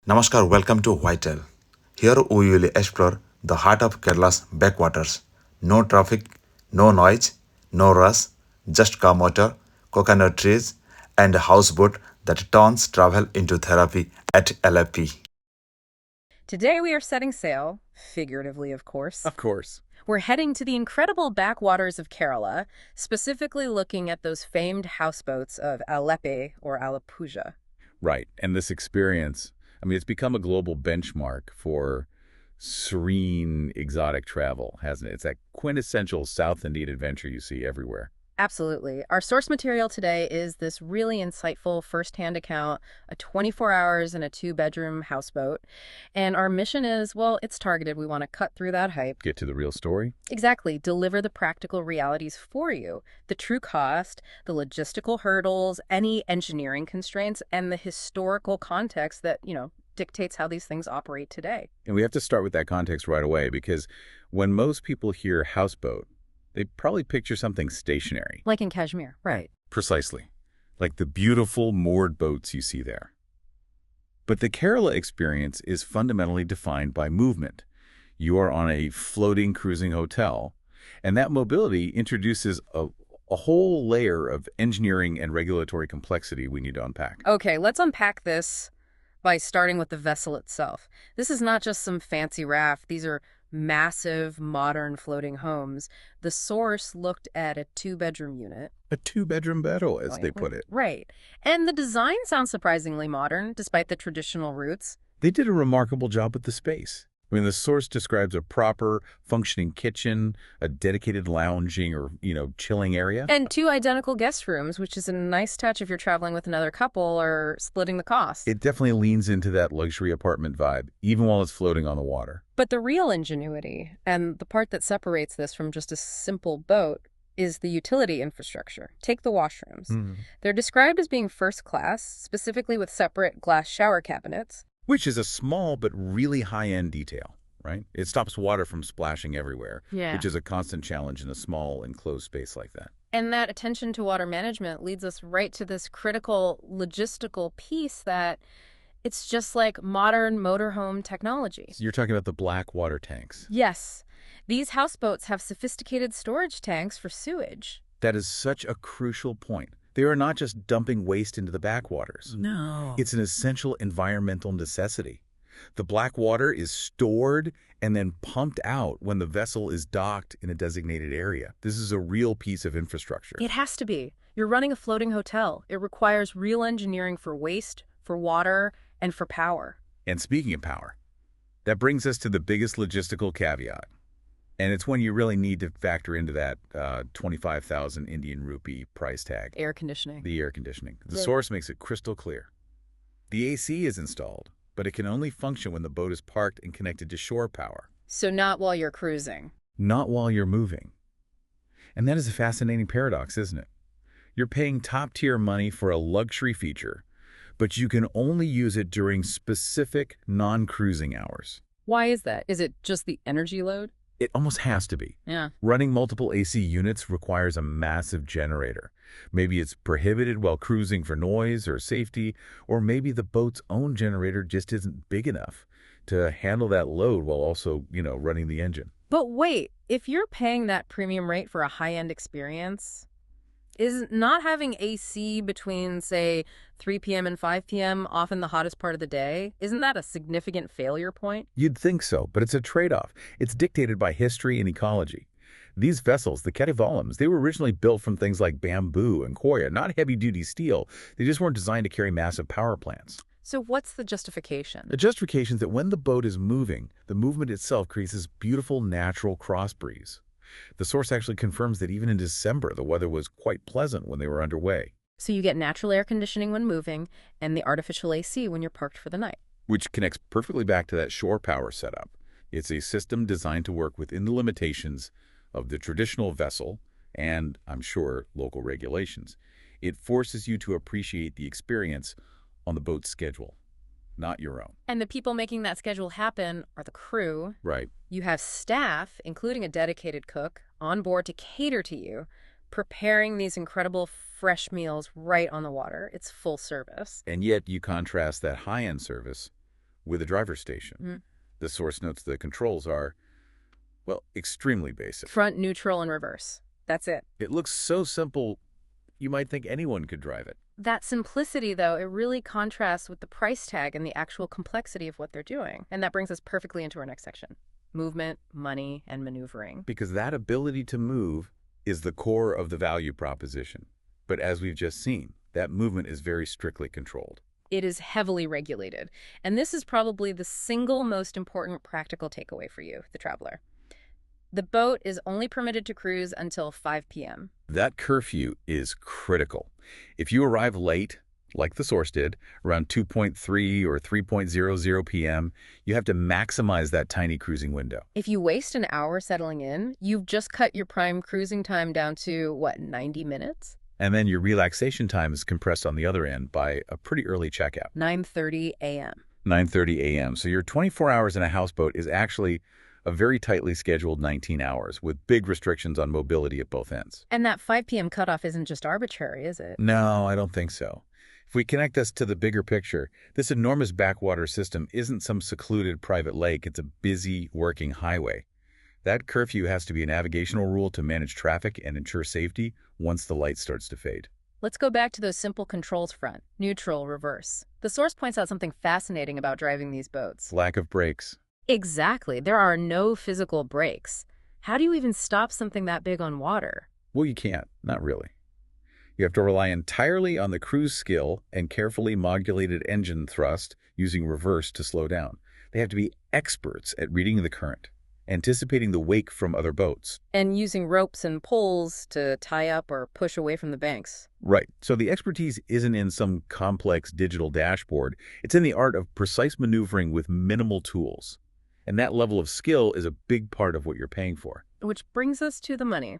Namaskar, welcome to Whitetail. Here we will explore the heart of Kerala's backwaters. No traffic, no noise, no rush, just calm water, coconut trees, and a houseboat that turns travel into therapy at Alleppey. Today we are setting sail, figuratively of course. Of course. We're heading to the incredible backwaters of Kerala, specifically looking at those famed houseboats of Alleppey or Alappuzha. Right. And this experience, it's become a global benchmark for serene, exotic travel, hasn't it? It's that quintessential South Indian adventure you see everywhere. Absolutely. Our source material today is this really insightful first-hand account, a 24 hours in a two-bedroom houseboat. And our mission is, well, it's targeted. We want to cut through that hype. Get to the real story? Exactly. Deliver the practical realities for you. The true cost, the logistical hurdles, any engineering constraints, and the historical context that, dictates how these things operate today. And we have to start with that context right away because when most people hear houseboat, they probably picture something stationary. Like in Kashmir, right. Precisely. Like the beautiful moored boats you see there. But the Kerala experience is fundamentally defined by movement. You are on a floating cruising hotel, and that mobility introduces a whole layer of engineering and regulatory complexity we need to unpack. Okay, let's unpack this by starting with the vessel itself. This is not just some fancy raft. These are massive, modern floating homes. The source looked at a two-bedroom unit. A two-bedroom bedo, as they put it. Right. And the design sounds surprisingly modern, despite the traditional roots. They did a remarkable job with the space. The source describes a proper, functioning kitchen, a dedicated lounging or, chilling area. And two identical guest rooms, which is a nice touch if you're traveling with another couple or splitting the cost. It definitely leans into that luxury apartment vibe, even while it's floating on the water. But the real ingenuity, and the part that separates this from just a simple boat, is the utility infrastructure. Take the washrooms. They're described as being first class, specifically with separate glass shower cabinets. Which is a small but really high-end detail, right? It stops water from splashing everywhere, which is a constant challenge in a small, enclosed space like that. And that attention to water management leads us right to this critical logistical piece that it's just like modern motorhome technology. So you're talking about the black water tanks. Yes. These houseboats have sophisticated storage tanks for sewage. That is such a crucial point. They are not just dumping waste into the backwaters. No. It's an essential environmental necessity. The black water is stored and then pumped out when the vessel is docked in a designated area. This is a real piece of infrastructure. It has to be. You're running a floating hotel. It requires real engineering for waste, for water, and for power. And speaking of power, that brings us to the biggest logistical caveat. And it's when you really need to factor into that 25,000 Indian rupee price tag. Air conditioning. The air conditioning. The source makes it crystal clear. The AC is installed, but it can only function when the boat is parked and connected to shore power. So not while you're cruising. Not while you're moving. And that is a fascinating paradox, isn't it? You're paying top-tier money for a luxury feature, but you can only use it during specific non-cruising hours. Why is that? Is it just the energy load? It almost has to be. Yeah. Running multiple AC units requires a massive generator. Maybe it's prohibited while cruising for noise or safety, or maybe the boat's own generator just isn't big enough to handle that load while also, running the engine. But wait, if you're paying that premium rate for a high-end experience, is not having AC between, say, 3 p.m. and 5 p.m. often the hottest part of the day? Isn't that a significant failure point? You'd think so, but it's a trade-off. It's dictated by history and ecology. These vessels, the Kettivalams, they were originally built from things like bamboo and koya, not heavy-duty steel. They just weren't designed to carry massive power plants. So what's the justification? The justification is that when the boat is moving, the movement itself creates this beautiful natural cross breeze. The source actually confirms that even in December, the weather was quite pleasant when they were underway. So you get natural air conditioning when moving and the artificial AC when you're parked for the night. Which connects perfectly back to that shore power setup. It's a system designed to work within the limitations of the traditional vessel and, I'm sure, local regulations. It forces you to appreciate the experience on the boat's schedule, not your own. And the people making that schedule happen are the crew. Right. You have staff, including a dedicated cook, on board to cater to you, preparing these incredible fresh meals right on the water. It's full service. And yet you contrast that high-end service with a driver's station. Mm. The source notes the controls are, well, extremely basic. Front, neutral, and reverse. That's it. It looks so simple, you might think anyone could drive it. That simplicity, though, it really contrasts with the price tag and the actual complexity of what they're doing. And that brings us perfectly into our next section. Movement, money, and maneuvering. Because that ability to move is the core of the value proposition. But as we've just seen, that movement is very strictly controlled. It is heavily regulated. And this is probably the single most important practical takeaway for you, the traveler. The boat is only permitted to cruise until 5 p.m. That curfew is critical. If you arrive late, like the source did, around 2:3 or 3:00 p.m., you have to maximize that tiny cruising window. If you waste an hour settling in, you've just cut your prime cruising time down to, 90 minutes? And then your relaxation time is compressed on the other end by a pretty early checkout. 9:30 a.m. 9:30 a.m. So your 24 hours in a houseboat is actually a very tightly scheduled 19 hours with big restrictions on mobility at both ends. And that 5 p.m. cutoff isn't just arbitrary, is it? No, I don't think so. If we connect us to the bigger picture, this enormous backwater system isn't some secluded private lake. It's a busy, working highway. That curfew has to be a navigational rule to manage traffic and ensure safety once the light starts to fade. Let's go back to those simple controls: front, neutral, reverse. The source points out something fascinating about driving these boats. Lack of brakes. Exactly. There are no physical brakes. How do you even stop something that big on water? Well, you can't. Not really. You have to rely entirely on the cruise skill and carefully modulated engine thrust using reverse to slow down. They have to be experts at reading the current, anticipating the wake from other boats. And using ropes and poles to tie up or push away from the banks. Right. So the expertise isn't in some complex digital dashboard. It's in the art of precise maneuvering with minimal tools. And that level of skill is a big part of what you're paying for. Which brings us to the money.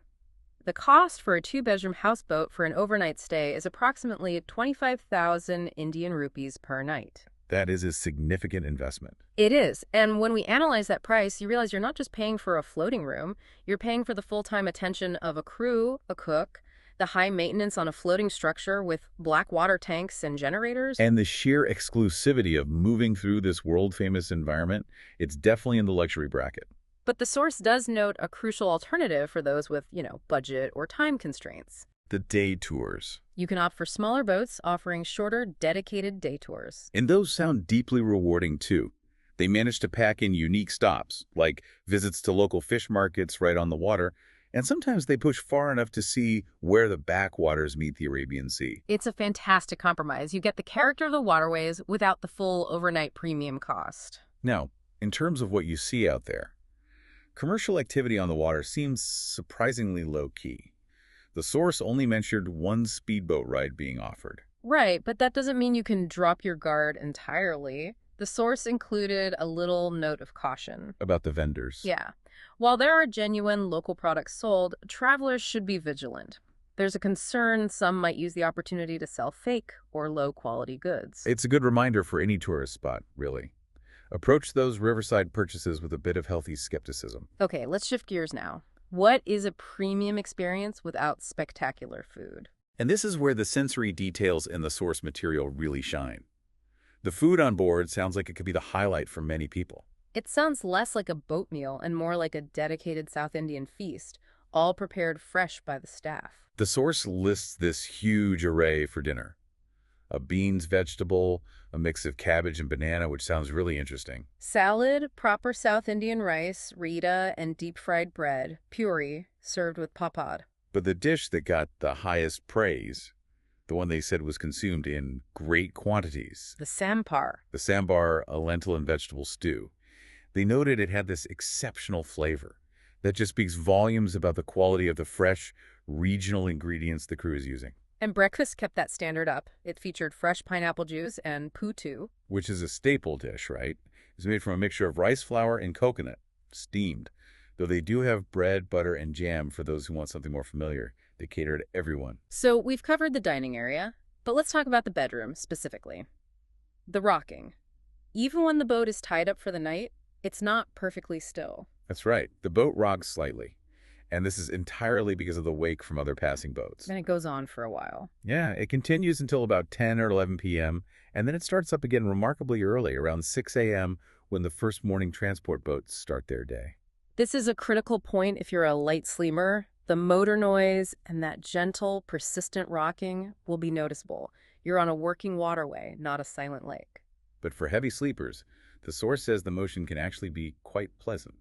The cost for a 2-bedroom houseboat for an overnight stay is approximately 25,000 Indian rupees per night. That is a significant investment. It is. And when we analyze that price, you realize you're not just paying for a floating room, you're paying for the full-time attention of a crew, a cook, the high maintenance on a floating structure with black water tanks and generators. And the sheer exclusivity of moving through this world-famous environment, it's definitely in the luxury bracket. But the source does note a crucial alternative for those with, budget or time constraints. The day tours. You can opt for smaller boats offering shorter, dedicated day tours. And those sound deeply rewarding, too. They manage to pack in unique stops, like visits to local fish markets right on the water, and sometimes they push far enough to see where the backwaters meet the Arabian Sea. It's a fantastic compromise. You get the character of the waterways without the full overnight premium cost. Now, in terms of what you see out there, commercial activity on the water seems surprisingly low-key. The source only mentioned one speedboat ride being offered. Right, but that doesn't mean you can drop your guard entirely. The source included a little note of caution. About the vendors. Yeah. While there are genuine local products sold, travelers should be vigilant. There's a concern some might use the opportunity to sell fake or low-quality goods. It's a good reminder for any tourist spot, really. Approach those riverside purchases with a bit of healthy skepticism. Okay, let's shift gears now. What is a premium experience without spectacular food? And this is where the sensory details in the source material really shine. The food on board sounds like it could be the highlight for many people. It sounds less like a boat meal and more like a dedicated South Indian feast, all prepared fresh by the staff. The source lists this huge array for dinner. A beans vegetable, a mix of cabbage and banana, which sounds really interesting. Salad, proper South Indian rice, rita, and deep-fried bread, puri, served with papad. But the dish that got the highest praise, the one they said was consumed in great quantities. The sambar. The sambar, a lentil and vegetable stew. They noted it had this exceptional flavor that just speaks volumes about the quality of the fresh, regional ingredients the crew is using. And breakfast kept that standard up. It featured fresh pineapple juice and putu. Which is a staple dish, right? It's made from a mixture of rice flour and coconut, steamed. Though they do have bread, butter, and jam for those who want something more familiar. They cater to everyone. So we've covered the dining area, but let's talk about the bedroom specifically. The rocking. Even when the boat is tied up for the night, it's not perfectly still. That's right. The boat rocks slightly. And this is entirely because of the wake from other passing boats. And it goes on for a while. Yeah, it continues until about 10 or 11 p.m., and then it starts up again remarkably early, around 6 a.m., when the first morning transport boats start their day. This is a critical point if you're a light sleeper. The motor noise and that gentle, persistent rocking will be noticeable. You're on a working waterway, not a silent lake. But for heavy sleepers, the source says the motion can actually be quite pleasant.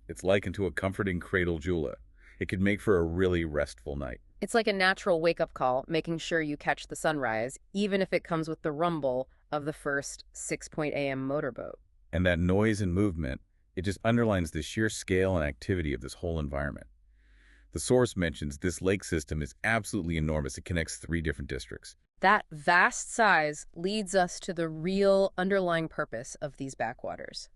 It's likened to a comforting cradle jula. It could make for a really restful night. It's like a natural wake-up call, making sure you catch the sunrise, even if it comes with the rumble of the first 6 a.m. motorboat. And that noise and movement, it just underlines the sheer scale and activity of this whole environment. The source mentions this lake system is absolutely enormous. It connects 3 different districts. That vast size leads us to the real underlying purpose of these backwaters.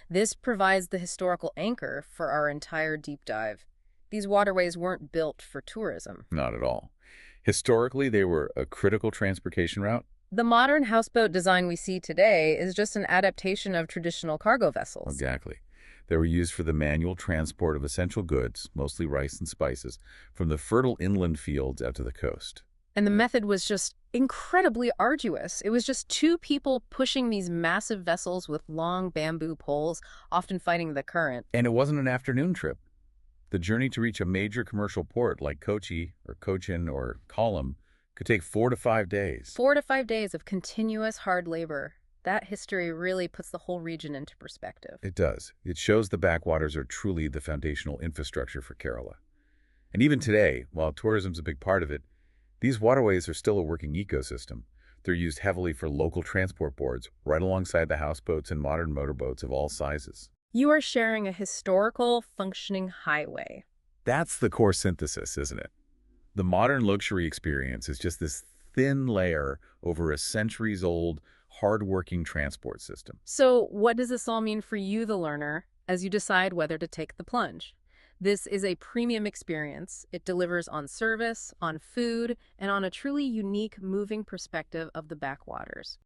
This provides the historical anchor for our entire deep dive. These waterways weren't built for tourism. Not at all. Historically, they were a critical transportation route. The modern houseboat design we see today is just an adaptation of traditional cargo vessels. Exactly. They were used for the manual transport of essential goods, mostly rice and spices, from the fertile inland fields out to the coast. And the method was just incredibly arduous. It was just 2 people pushing these massive vessels with long bamboo poles, often fighting the current. And it wasn't an afternoon trip. The journey to reach a major commercial port like Kochi or Cochin or Kollam could take 4 to 5 days. 4 to 5 days of continuous hard labor. That history really puts the whole region into perspective. It does. It shows the backwaters are truly the foundational infrastructure for Kerala. And even today, while tourism's a big part of it, these waterways are still a working ecosystem. They're used heavily for local transport boards, right alongside the houseboats and modern motorboats of all sizes. You are sharing a historical, functioning highway. That's the core synthesis, isn't it? The modern luxury experience is just this thin layer over a centuries-old, hard-working transport system. So what does this all mean for you, the learner, as you decide whether to take the plunge? This is a premium experience. It delivers on service, on food, and on a truly unique, moving perspective of the backwaters.